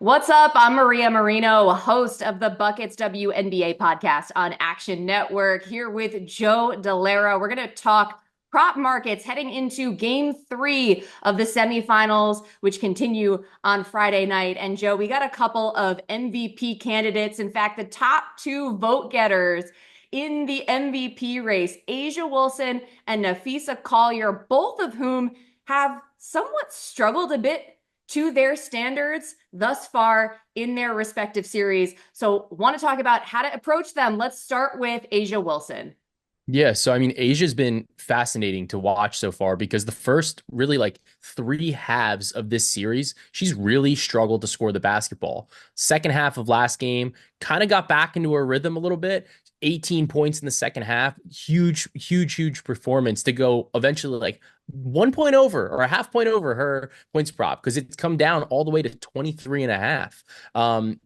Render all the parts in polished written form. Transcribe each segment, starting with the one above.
What's up? I'm Maria Marino, host of the Buckets WNBA podcast on Action Network, here with Joe Dellera. We're going to talk prop markets heading into game 3 of the semifinals, which continue on Friday night. And Joe, we got a couple of MVP candidates. In fact, the top two vote getters in the MVP race, A'ja Wilson and Napheesa Collier, both of whom have somewhat struggled a bit to their standards thus far in their respective series. So want to talk about how to approach them. Let's start with A'ja Wilson. Yeah, so I mean, Asia's been fascinating to watch so far because the first really like three halves of this series, she's really struggled to score the basketball. Second half of last game, kind of got back into her rhythm a little bit. 18 points in the second half. Huge, huge, huge performance to go eventually like 1 point over or a half point over her points prop because it's come down all the way to 23 and a half.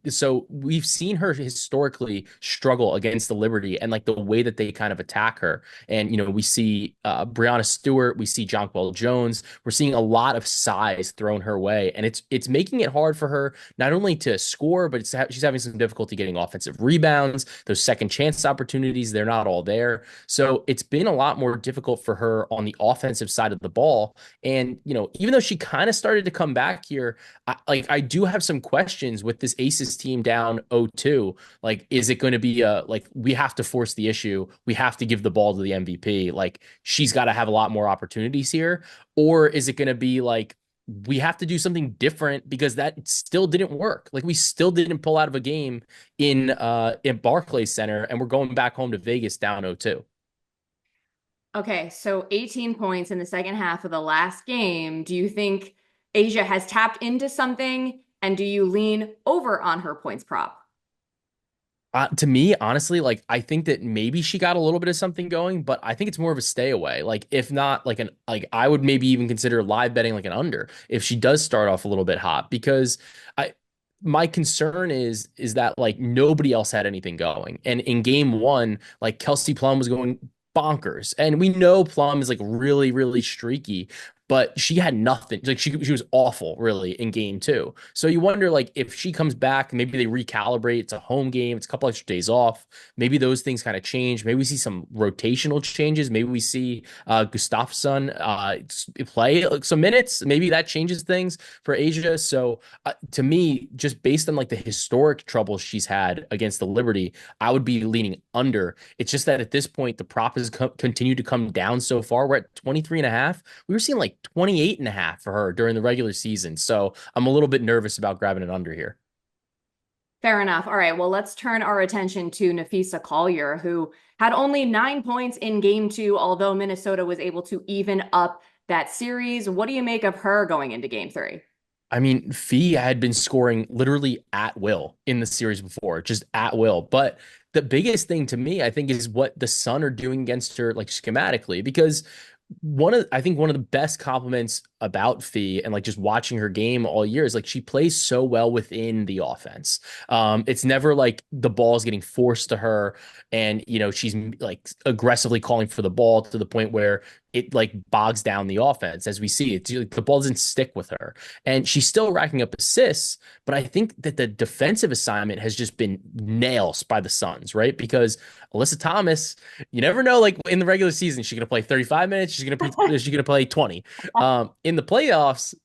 So we've seen her historically struggle against the Liberty and like the way that they kind of attack her. And, we see Brianna Stewart, we see Jonquel Jones. We're seeing a lot of size thrown her way. And it's making it hard for her not only to score, but she's having some difficulty getting offensive rebounds. Those second chance opportunities, they're not all there. So it's been a lot more difficult for her on the offensive side of the ball. And, even though she kind of started to come back here, I do have some questions with this Aces team down 0-2. Like, is it going to be we have to force the issue? We have to give the ball to the MVP. Like, she's got to have a lot more opportunities here. Or is it going to be like, we have to do something different because that still didn't work. Like we still didn't pull out of a game in Barclays Center, and we're going back home to Vegas down 0-2. Okay, so 18 points in the second half of the last game. Do you think A'ja has tapped into something? And do you lean over on her points prop? To me, honestly, like I think that maybe she got a little bit of something going, but I think it's more of a stay away. Like if not like I would maybe even consider live betting like an under if she does start off a little bit hot because I my concern is that like nobody else had anything going. And in game one, like Kelsey Plum was going bonkers. And we know Plum is like really, really streaky, but she had nothing. Like she was awful really in game two. So you wonder like if she comes back, maybe they recalibrate. It's a home game. It's a couple extra days off. Maybe those things kind of change. Maybe we see some rotational changes. Maybe we see Gustafsson play like, some minutes. Maybe that changes things for A'ja. So to me, just based on like the historic trouble she's had against the Liberty, I would be leaning under. It's just that at this point, the prop has continued to come down so far. We're at 23 and a half. We were seeing like 28 and a half for her during the regular season. So I'm a little bit nervous about grabbing it under here. Fair enough. All right, well, let's turn our attention to Napheesa Collier, who had only 9 points in game 2, although Minnesota was able to even up that series. What do you make of her going into game 3? I mean, Fee had been scoring literally at will in the series before, just at will. But the biggest thing to me, I think, is what the Sun are doing against her, like schematically, because I think one of the best compliments about Fee and like just watching her game all year is like she plays so well within the offense. It's never like the ball is getting forced to her and she's like aggressively calling for the ball to the point where it like bogs down the offense as we see it. Like, the ball doesn't stick with her. And she's still racking up assists, but I think that the defensive assignment has just been nails by the Suns, right? Because Alyssa Thomas, you never know, like in the regular season, she's gonna play 35 minutes, she's gonna play 20. In the playoffs,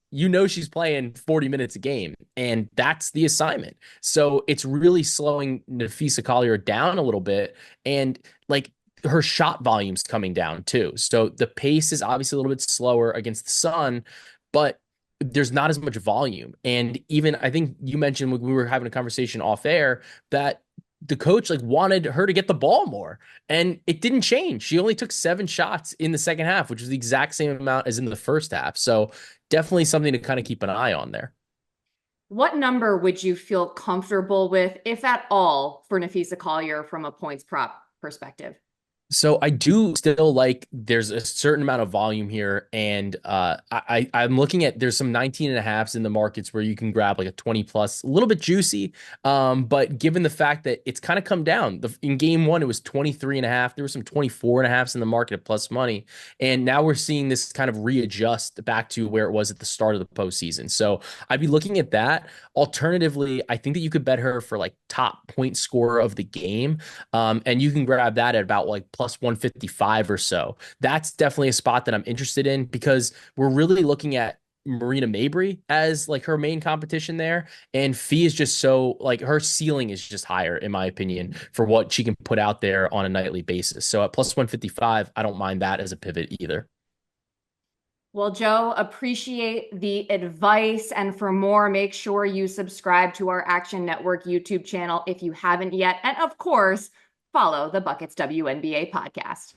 she's playing 40 minutes a game, and that's the assignment. So it's really slowing Napheesa Collier down a little bit. And like her shot volume's coming down too. So the pace is obviously a little bit slower against the Sun, but there's not as much volume. And even I think you mentioned when we were having a conversation off air that the coach like wanted her to get the ball more, and it didn't change. She only took 7 shots in the second half, which was the exact same amount as in the first half. So definitely something to kind of keep an eye on there. What number would you feel comfortable with, if at all, for Napheesa Collier from a points prop perspective? So I do still like there's a certain amount of volume here, and I'm looking at there's some 19 and a halves in the markets where you can grab like a 20 plus, a little bit juicy. But given the fact that it's kind of come down, in game one it was 23 and a half. There were some 24 and a halves in the market at plus money, and now we're seeing this kind of readjust back to where it was at the start of the postseason. So I'd be looking at that. Alternatively, I think that you could bet her for like top point scorer of the game. And you can grab that at about like plus 155 or so. That's definitely a spot that I'm interested in because we're really looking at Marina Mabrey as like her main competition there. And Fee is just so like her ceiling is just higher, in my opinion, for what she can put out there on a nightly basis. So at plus 155, I don't mind that as a pivot either. Well, Joe, appreciate the advice. And for more, make sure you subscribe to our Action Network YouTube channel if you haven't yet. And of course, follow the Buckets WNBA podcast.